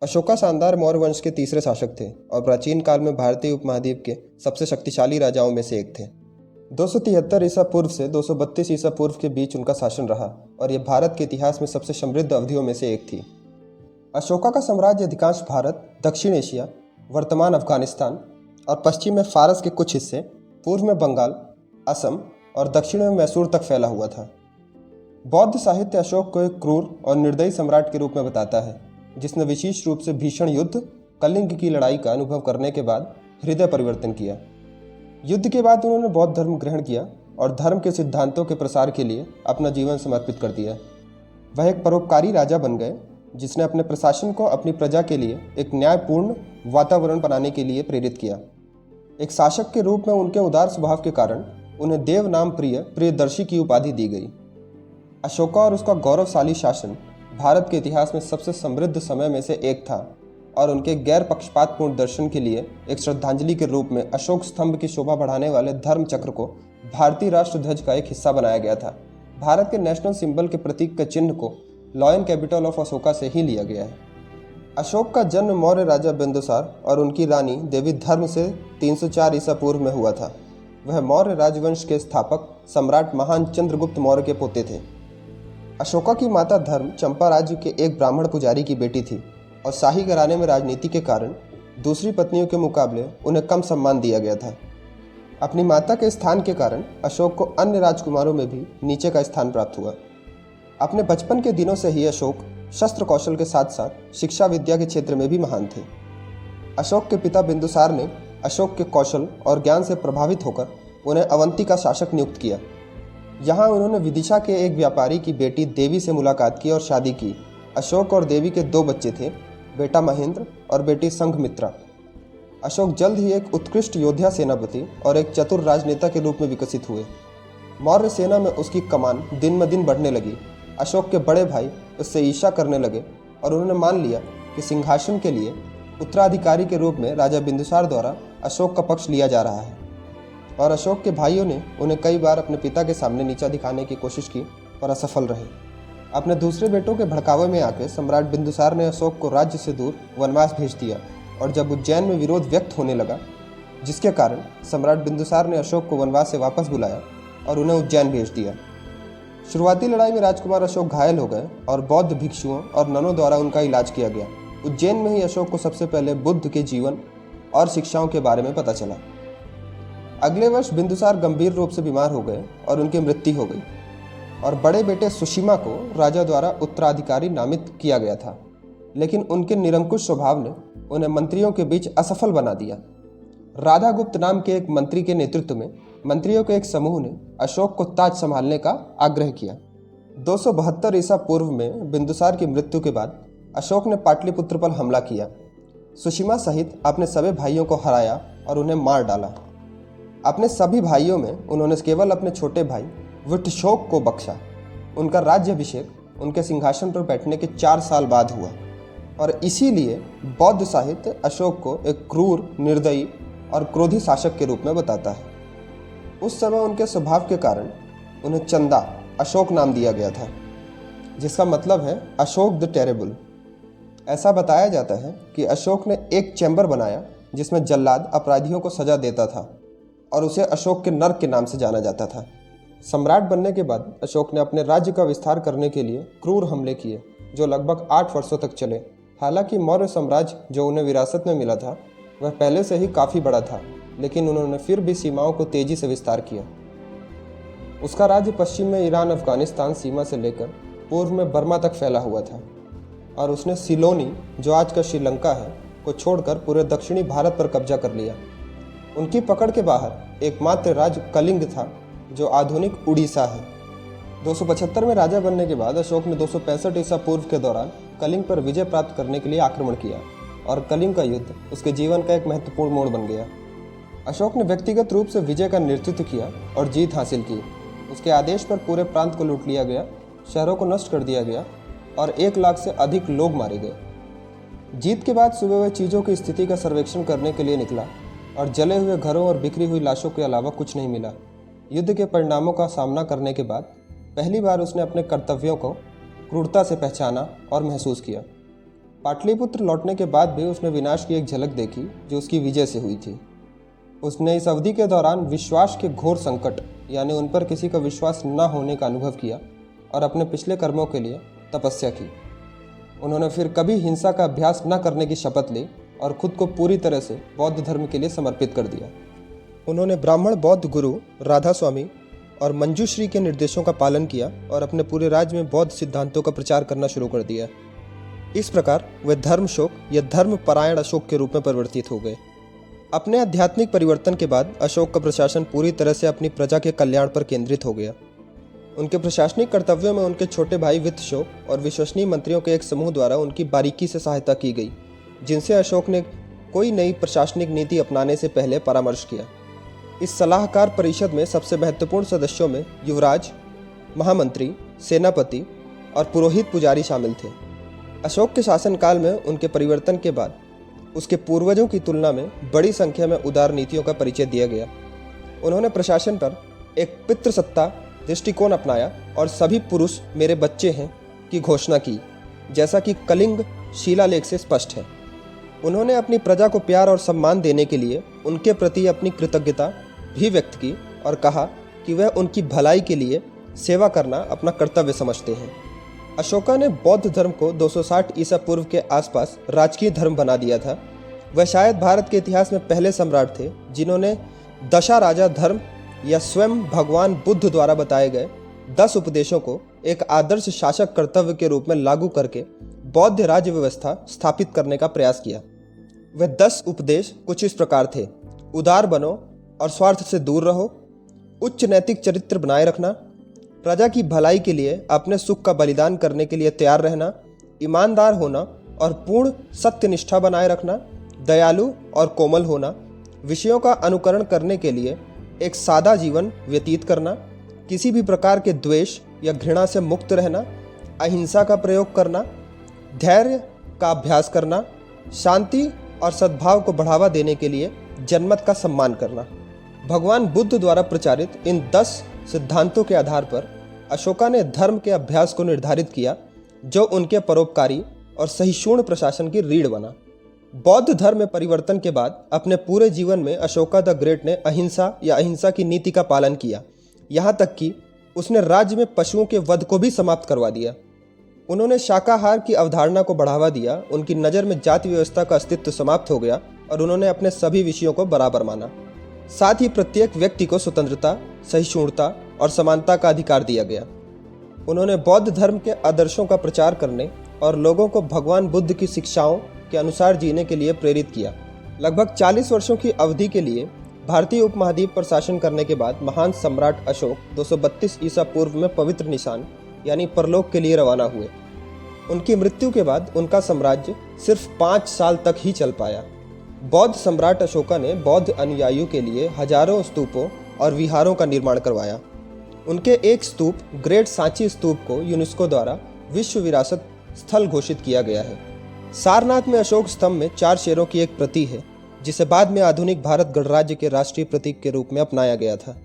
अशोका शानदार मौर्य वंश के तीसरे शासक थे और प्राचीन काल में भारतीय उपमहाद्वीप के सबसे शक्तिशाली राजाओं में से एक थे। 273 ईसा पूर्व से 232 ईसा पूर्व के बीच उनका शासन रहा और यह भारत के इतिहास में सबसे समृद्ध अवधियों में से एक थी। अशोका का साम्राज्य अधिकांश भारत, दक्षिण एशिया, वर्तमान अफगानिस्तान और पश्चिम में फारस के कुछ हिस्से, पूर्व में बंगाल, असम और दक्षिण में मैसूर तक फैला हुआ था। बौद्ध साहित्य अशोक को एक क्रूर और निर्दयी सम्राट के रूप में बताता है, जिसने विशेष रूप से भीषण युद्ध, कलिंग की लड़ाई का अनुभव करने के बाद हृदय परिवर्तन किया। युद्ध के बाद उन्होंने बौद्ध धर्म ग्रहण किया और धर्म के सिद्धांतों के प्रसार के लिए अपना जीवन समर्पित कर दिया। वह एक परोपकारी राजा बन गए, जिसने अपने प्रशासन को अपनी प्रजा के लिए एक न्यायपूर्ण वातावरण बनाने के लिए प्रेरित किया। एक शासक के रूप में उनके उदार स्वभाव के कारण उन्हें देव नाम प्रियदर्शी की उपाधि दी गई। अशोका और उसका गौरवशाली शासन भारत के इतिहास में सबसे समृद्ध समय में से एक था और उनके गैर पक्षपातपूर्ण दर्शन के लिए एक श्रद्धांजलि के रूप में अशोक स्तंभ की शोभा बढ़ाने वाले धर्म चक्र को भारतीय राष्ट्रध्वज का एक हिस्सा बनाया गया था। भारत के नेशनल सिंबल के प्रतीक के चिन्ह को लॉयन कैपिटल ऑफ अशोका से ही लिया गया है। अशोक का जन्म मौर्य राजा बिंदुसार और उनकी रानी देवी धर्म से 304 ईसा पूर्व में हुआ था। वह मौर्य राजवंश के स्थापक सम्राट महान चंद्रगुप्त मौर्य के पोते थे। अशोका की माता धर्म चंपा राज्य के एक ब्राह्मण पुजारी की बेटी थी और शाही घराने में राजनीति के कारण दूसरी पत्नियों के मुकाबले उन्हें कम सम्मान दिया गया था। अपनी माता के स्थान के कारण अशोक को अन्य राजकुमारों में भी नीचे का स्थान प्राप्त हुआ। अपने बचपन के दिनों से ही अशोक शस्त्र कौशल के साथ साथ शिक्षा विद्या के क्षेत्र में भी महान थे। अशोक के पिता बिंदुसार ने अशोक के कौशल और ज्ञान से प्रभावित होकर उन्हें अवंती का शासक नियुक्त किया। यहाँ उन्होंने विदिशा के एक व्यापारी की बेटी देवी से मुलाकात की और शादी की। अशोक और देवी के 2 बच्चे थे, बेटा महेंद्र और बेटी संघमित्रा। अशोक जल्द ही एक उत्कृष्ट योद्धा, सेनापति और एक चतुर राजनेता के रूप में विकसित हुए। मौर्य सेना में उसकी कमान दिन ब दिन बढ़ने लगी। अशोक के बड़े भाई उससे ईर्ष्या करने लगे और उन्होंने मान लिया कि सिंहासन के लिए उत्तराधिकारी के रूप में राजा बिंदुसार द्वारा अशोक का पक्ष लिया जा रहा है। और अशोक के भाइयों ने उन्हें कई बार अपने पिता के सामने नीचा दिखाने की कोशिश की पर असफल रहे। अपने दूसरे बेटों के भड़कावे में आकर सम्राट बिंदुसार ने अशोक को राज्य से दूर वनवास भेज दिया और जब उज्जैन में विरोध व्यक्त होने लगा, जिसके कारण सम्राट बिंदुसार ने अशोक को वनवास से वापस बुलाया और उन्हें उज्जैन भेज दिया। शुरुआती लड़ाई में राजकुमार अशोक घायल हो गए और बौद्ध भिक्षुओं और ननों द्वारा उनका इलाज किया गया। उज्जैन में ही अशोक को सबसे पहले बुद्ध के जीवन और शिक्षाओं के बारे में पता चला। अगले वर्ष बिंदुसार गंभीर रूप से बीमार हो गए और उनकी मृत्यु हो गई और बड़े बेटे सुशीमा को राजा द्वारा उत्तराधिकारी नामित किया गया था, लेकिन उनके निरंकुश स्वभाव ने उन्हें मंत्रियों के बीच असफल बना दिया। राधागुप्त नाम के एक मंत्री के नेतृत्व में मंत्रियों के एक समूह ने अशोक को ताज संभालने का आग्रह किया। 272 ईसा पूर्व में बिंदुसार की मृत्यु के बाद अशोक ने पाटलिपुत्र पर हमला किया। सुशीमा सहित अपने सभी भाइयों को हराया और उन्हें मार डाला। अपने सभी भाइयों में उन्होंने केवल अपने छोटे भाई विठशोक को बख्शा। उनका राज्याभिषेक उनके सिंहासन पर बैठने के 4 साल बाद हुआ और इसीलिए बौद्ध साहित्य अशोक को एक क्रूर, निर्दयी और क्रोधी शासक के रूप में बताता है। उस समय उनके स्वभाव के कारण उन्हें चंदा अशोक नाम दिया गया था, जिसका मतलब है अशोक द टेरेबल। ऐसा बताया जाता है कि अशोक ने एक चैम्बर बनाया जिसमें जल्लाद अपराधियों को सजा देता था और उसे अशोक के नर्क के नाम से जाना जाता था। सम्राट बनने के बाद अशोक ने अपने राज्य का विस्तार करने के लिए क्रूर हमले किए, जो लगभग 8 वर्षों तक चले। हालांकि मौर्य साम्राज्य जो उन्हें विरासत में मिला था वह पहले से ही काफ़ी बड़ा था, लेकिन उन्होंने फिर भी सीमाओं को तेजी से विस्तार किया। उसका राज्य पश्चिम में ईरान अफगानिस्तान सीमा से लेकर पूर्व में बर्मा तक फैला हुआ था और उसने सिलोनी, जो आज का श्रीलंका है, को छोड़कर पूरे दक्षिणी भारत पर कब्जा कर लिया। उनकी पकड़ के बाहर एकमात्र राज्य कलिंग था, जो आधुनिक उड़ीसा है। 275 में राजा बनने के बाद अशोक ने 265 ईसा पूर्व के दौरान कलिंग पर विजय प्राप्त करने के लिए आक्रमण किया और कलिंग का युद्ध उसके जीवन का एक महत्वपूर्ण मोड़ बन गया। अशोक ने व्यक्तिगत रूप से विजय का नेतृत्व किया और जीत हासिल की। उसके आदेश पर पूरे प्रांत को लूट लिया गया, शहरों को नष्ट कर दिया गया और 1 लाख से अधिक लोग मारे गए। जीत के बाद सुबह वह चीज़ों की स्थिति का सर्वेक्षण करने के लिए निकला और जले हुए घरों और बिखरी हुई लाशों के अलावा कुछ नहीं मिला। युद्ध के परिणामों का सामना करने के बाद पहली बार उसने अपने कर्तव्यों को क्रूरता से पहचाना और महसूस किया। पाटलिपुत्र लौटने के बाद भी उसने विनाश की एक झलक देखी जो उसकी विजय से हुई थी। उसने इस अवधि के दौरान विश्वास के घोर संकट यानी उन पर किसी का विश्वास न होने का अनुभव किया और अपने पिछले कर्मों के लिए तपस्या की। उन्होंने फिर कभी हिंसा का अभ्यास न करने की शपथ ली और खुद को पूरी तरह से बौद्ध धर्म के लिए समर्पित कर दिया। उन्होंने ब्राह्मण बौद्ध गुरु राधा स्वामी और मंजूश्री के निर्देशों का पालन किया और अपने पूरे राज्य में बौद्ध सिद्धांतों का प्रचार करना शुरू कर दिया। इस प्रकार वे धर्मशोक या धर्म परायण अशोक के रूप में परिवर्तित हो गए। अपने आध्यात्मिक परिवर्तन के बाद अशोक का प्रशासन पूरी तरह से अपनी प्रजा के कल्याण पर केंद्रित हो गया। उनके प्रशासनिक कर्तव्यों में उनके छोटे भाई वित्तशोक और विश्वसनीय मंत्रियों के एक समूह द्वारा उनकी बारीकी से सहायता की गई, जिनसे अशोक ने कोई नई प्रशासनिक नीति अपनाने से पहले परामर्श किया। इस सलाहकार परिषद में सबसे महत्वपूर्ण सदस्यों में युवराज, महामंत्री, सेनापति और पुरोहित पुजारी शामिल थे। अशोक के शासनकाल में उनके परिवर्तन के बाद उसके पूर्वजों की तुलना में बड़ी संख्या में उदार नीतियों का परिचय दिया गया। उन्होंने प्रशासन पर एक पितृसत्ता दृष्टिकोण अपनाया और सभी पुरुष मेरे बच्चे हैं की घोषणा की, जैसा कि कलिंग शिलालेख से स्पष्ट है। उन्होंने अपनी प्रजा को प्यार और सम्मान देने के लिए उनके प्रति अपनी कृतज्ञता भी व्यक्त की और कहा कि वह उनकी भलाई के लिए सेवा करना अपना कर्तव्य समझते हैं। अशोका ने बौद्ध धर्म को 260 ईसा पूर्व के आसपास राजकीय धर्म बना दिया था। वह शायद भारत के इतिहास में पहले सम्राट थे जिन्होंने दशा राजा धर्म या स्वयं भगवान बुद्ध द्वारा बताए गए 10 उपदेशों को एक आदर्श शासक कर्तव्य के रूप में लागू करके बौद्ध राज्य व्यवस्था स्थापित करने का प्रयास किया। वह 10 उपदेश कुछ इस प्रकार थे: उदार बनो और स्वार्थ से दूर रहो, उच्च नैतिक चरित्र बनाए रखना, प्रजा की भलाई के लिए अपने सुख का बलिदान करने के लिए तैयार रहना, ईमानदार होना और पूर्ण सत्यनिष्ठा बनाए रखना, दयालु और कोमल होना, विषयों का अनुकरण करने के लिए एक सादा जीवन व्यतीत करना, किसी भी प्रकार के द्वेष या घृणा से मुक्त रहना, अहिंसा का प्रयोग करना, धैर्य का अभ्यास करना, शांति और सद्भाव को बढ़ावा देने के लिए जनमत का सम्मान करना। भगवान बुद्ध द्वारा प्रचारित इन 10 सिद्धांतों के आधार पर अशोका ने धर्म के अभ्यास को निर्धारित किया, जो उनके परोपकारी और सहिष्णु प्रशासन की रीढ़ बना। बौद्ध धर्म में परिवर्तन के बाद अपने पूरे जीवन में अशोका द ग्रेट ने अहिंसा या अहिंसा की नीति का पालन किया, यहाँ तक कि उसने राज्य में पशुओं के वध को भी समाप्त करवा दिया। उन्होंने शाकाहार की अवधारणा को बढ़ावा दिया, उनकी नज़र में जाति व्यवस्था का अस्तित्व समाप्त हो गया और उन्होंने अपने सभी विषयों को बराबर माना। साथ ही प्रत्येक व्यक्ति को स्वतंत्रता, सहिष्णुता और समानता का अधिकार दिया गया। उन्होंने बौद्ध धर्म के आदर्शों का प्रचार करने और लोगों को भगवान बुद्ध की शिक्षाओं के अनुसार जीने के लिए प्रेरित किया। लगभग 40 वर्षों की अवधि के लिए भारतीय उपमहाद्वीप पर शासन करने के बाद महान सम्राट अशोक 232 ईसा पूर्व में पवित्र निशान यानी परलोक के लिए रवाना हुए। उनकी मृत्यु के बाद उनका साम्राज्य सिर्फ 5 साल तक ही चल पाया। बौद्ध सम्राट अशोका ने बौद्ध अनुयायियों के लिए हजारों स्तूपों और विहारों का निर्माण करवाया। उनके एक स्तूप ग्रेट सांची स्तूप को यूनेस्को द्वारा विश्व विरासत स्थल घोषित किया गया है। सारनाथ में अशोक स्तंभ में 4 शेरों की एक प्रति है, जिसे बाद में आधुनिक भारत गणराज्य के राष्ट्रीय प्रतीक के रूप में अपनाया गया था।